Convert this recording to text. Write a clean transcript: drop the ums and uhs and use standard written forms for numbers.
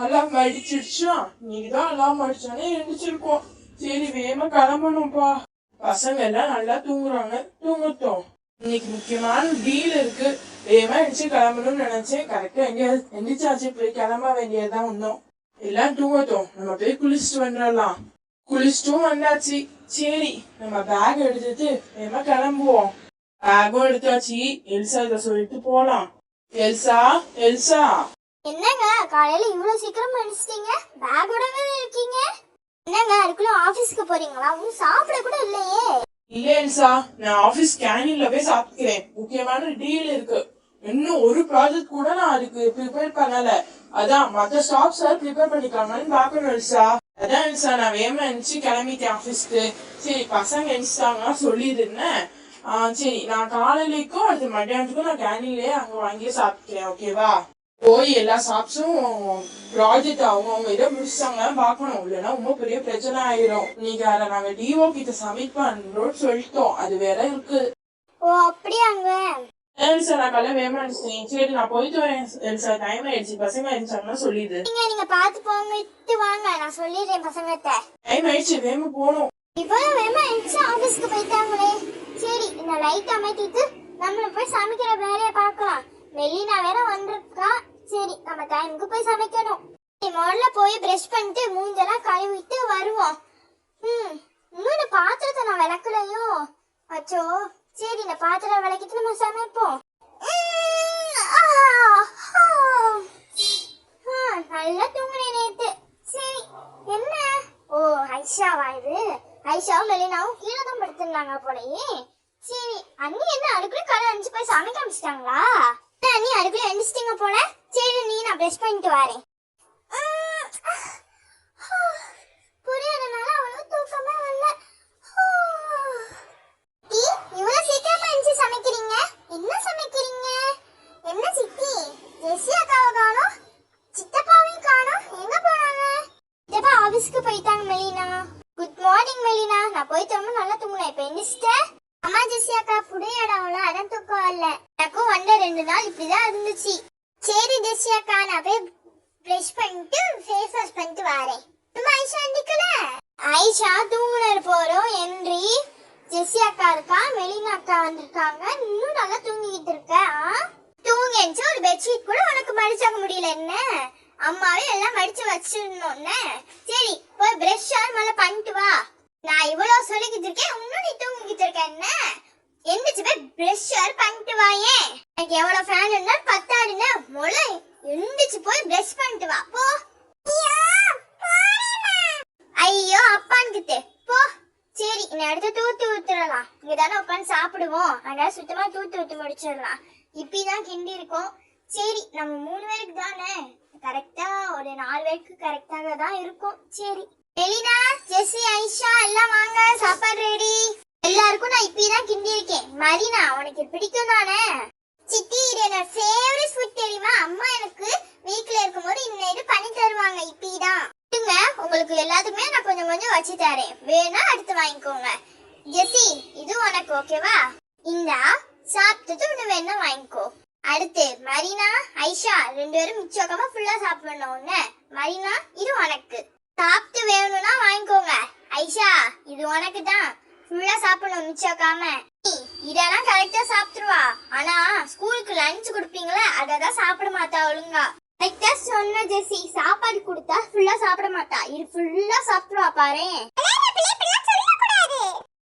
அலாம் அடிச்சிடுச்சா? நீதான் அலாம் அடிச்சானே எழுந்திருச்சிருக்கோம். சரி வேகமா கிளம்பணும்ப்பா. பசங்க எல்லாம் நல்லா தூங்குறாங்க, தூங்கட்டும். இன்னைக்கு முக்கியமான டீல் இருக்கு. வேகமா எந்திரிச்சு கிளம்பணும்னு நினைச்சேன். கரெக்டா எங்கேயாவது எந்திரிச்சாச்சு. போய் கிளம்ப வேண்டியதுதான் ஒன்றும். எல்லாம் தூங்கட்டும், நம்ம போய் குளிச்சுட்டு வந்துடலாம். குளிச்சுட்டும் வந்தாச்சு. சரி நம்ம பேக் எடுத்துட்டு வேகமா கிளம்புவோம். பேக்கும் எடுத்தாச்சு. எல்சா இதை சொல்லிட்டு போலாம். Elsa, Elsa. என்னங்க காலையில இவ்வளவு சீக்கிரம் அடிச்சிட்டீங்க? பேக்கோடவே இருக்கீங்க. என்னங்க அதுக்குள்ள ஆபீஸ்க்கு போறீங்களா? ஒன்னும் சாப்பிட கூட இல்லையே. இல்ல எல்சா, நான் ஆபீஸ் கேண்டீன்ல போய் சாப்பிட்டுக்கிறேன். முக்கியமான டீல் இருக்கு. இன்னும் ஒரு ப்ராஜெக்ட் கூட நான் அதுக்கு ப்ரிப்பேர் பண்ணல. அதான் மற்ற ஸ்டாஃப்ஸ் ப்ரிப்பேர் பண்ணிக்காங்கன்னு பாக்கணும் எல்சா. அதான் எல்சா நான் வேகமா எந்திரிச்சு கிளம்பிட்டேன் ஆபீஸ்க்கு. சரி பசங்க எந்திரிச்சிட்டாங்கன்னா சொல்லிடுறேன். சரி நான் காலையிலேக்கும் அடுத்த மத்தியானத்துக்கும் நான் கேண்டீன்லயே அங்க வாங்கியே சாப்பிட்டுக்கிறேன். ஓகேவா? போய் எல்லா ஸ்டாஃப்ஸும் ப்ராஜெக்ட் அவங்க இதை முடிச்சாங்கன்னு பார்க்கணும். இல்லைன்னா ரொம்ப பெரிய பிரச்சனை ஆயிரும். இன்னைக்கு அதை நாங்க டிஓ கிட்ட சப்மிட் பண்றோம்னு சொல்லிட்டோம். அது வேற இருக்கு. ஓ அப்படியாங்க? எல்சா நான் காலையில வேகமா அடிச்சிட்டேன். சரி நான் போயிட்டு வரேன் எல்சா. டைம் ஆயிடுச்சு. பசங்க அடிச்சாங்கன்னா சொல்லிடு. நீங்க பார்த்து போங்க வாங்க, நான் சொல்லிடுறேன் பசங்ககிட்ட. டைம் ஆயிடுச்சு, வேகமா போகணும். இப்பதான் வேகமா எந்திரிச்சு ஆபீஸ்க்கு போயிட்டாங்களே. சரி இந்த லைட் அமைத்திட்டு நம்மள போய் சமைக்கிற வேலையை பார்க்கலாம். மெலினா வேற வந்திருக்கா. சரி நம்ம டைமுக்கு போய் சமைக்கணும். முதல்ல போய் பிரஷ் பண்ணிட்டு மூஞ்செல்லாம் கழுவிட்டு வருவோம். இன்னும் இந்த பாத்திரத்தை நான் விளக்கலையோ. அச்சோ, சரி இந்த பாத்திரம் விளக்கிட்டு நம்ம சமைப்போம். நல்லா தூங்குனேன் நேத்து. சரி என்ன? ஓ ஐஷாவா இது? ஐஷாவும் மெலினாவும் கீழே தான் படுத்திருந்தாங்க போலயே. சரி அண்ணி என்ன அதுக்குள்ள காலை அஞ்சு போய் சமைக்க ஆரம்பிச்சிட்டாங்களா? அண்ணி அதுக்குள்ள எழுந்திச்சிட்டீங்க போல. சரி நீ நான் பிரஷ் பண்ணிட்டு வரேன். புரியறதுனால அவளுக்கு தூக்கமே வரல. இவ்வளவு சீக்கிரமா எழுந்து சமைக்கிறீங்க? என்ன சமைக்கிறீங்க? என்ன சித்தி? ஜெசி அக்காவை காணோம், சித்தப்பாவையும் காணோம். எங்க போனாங்க? சித்தப்பா ஆபீஸ்க்கு போயிட்டாங்க மெலினா. Good morning Melina. நான் போய் ரொம்ப நல்லா தூங்குனேன். இப்ப எழுந்திரிச்சிட்டேன். அம்மா ஜெசி அக்கா புடியடாவல அதான் தூக்கம் வரல. எனக்கும் வந்த 2 நாள் இப்படிதான் இருந்துச்சு. சரி ஜெசி அக்கா நான் போய் பிரஷ் பண்ணிட்டு ஃபேஸ் வாஷ் பண்ணிட்டு வரேன். ஐஷா அண்டிக்கல. ஐஷா தூங்குனர் போறோம். என்றி ஜெசி அக்கா இருக்கா, மெலினா அக்கா வந்திருக்காங்க. இன்னும் நல்லா தூங்கிட்டு இருக்க. தூங்கிச்சு ஒரு பெட்ஷீட் கூட உனக்கு மடிச்சாக்க முடியல. என்ன அம்மாவே எல்லாம் மடிச்சு வச்சிருந்தோன்னு. சரி போய் பிரஷ் மேல பண்ணிட்டு வா. நான் இவ்வளவு சொல்லிக்கிட்டு இருக்கேன், இன்னும் நீ தூங்கிக்கிட்டு இருக்க. என்ன எந்திரிச்சு போய் பிரஷ் பண்ணிட்டு வாயே. எனக்கு எவ்வளவு ஃபேன் இருந்தாலும் பத்தாதுன்னு மொளை எந்திரிச்சு போய் பிரஷ் பண்ணிட்டு வா போ. ஐயோ அப்பான்கிட்ட போ. சரி இந்த இடத்த தூத்து ஊத்துடலாம். இங்கதானே உட்காந்து சாப்பிடுவோம். அதனால சுத்தமா தூத்து ஊத்து முடிச்சிடலாம். இப்படிதான் கிண்டி இருக்கோம். சரி நம்ம 3 பேருக்கு தானே, கரெக்டா ஒரு 4 பேருக்கு கரெக்டாக தான் இருக்கும். சரி எலினா, ஜெசி, ஐஷா எல்லாம் வாங்க, சாப்பாடு ரெடி. எல்லாருக்கும் நான் இப்பதான் கிண்டி இருக்கேன். மரினா உனக்கு பிடிக்கும் தானே? சித்தி இது என்னோட ஃபேவரட் ஃபுட் தெரியுமா? அம்மா எனக்கு வீட்ல இருக்கும்போது இன்னைக்கு பண்ணி தருவாங்க. இப்படிதான் உங்களுக்கு எல்லாத்துக்குமே நான் கொஞ்சம் கொஞ்சம் வச்சு தரேன். வேணா அடுத்து வாங்கிக்கோங்க. ஜெசி இது உனக்கு ஓகேவா? இந்தா சாப்பிட்டுட்டு ஒண்ணு வேணா வாங்கிக்கோ. அடுத்து மரினா, ஐஷா 2 பேரும் மிச்சோக்கமா ஃபுல்லா சாப்பிடணும். மரினா இது உனக்கு. சாப்பிட்டு வேணும்னா வாங்கிக்கோங்க. ஐஷா இது உனக்கு தான். ஃபுல்லா சாப்பிடணும் மிச்சோக்காம. இதெல்லாம் கரெக்டா சாப்பிட்டுருவா. ஆனா ஸ்கூலுக்கு லஞ்ச் கொடுப்பீங்களா, அததான் சாப்பிட மாட்டா ஒழுங்கா. கரெக்டா சொன்ன ஜெசி. சாப்பாடு கொடுத்தா ஃபுல்லா சாப்பிட மாட்டா. இது ஃபுல்லா சாப்பிட்டுருவா பாரு.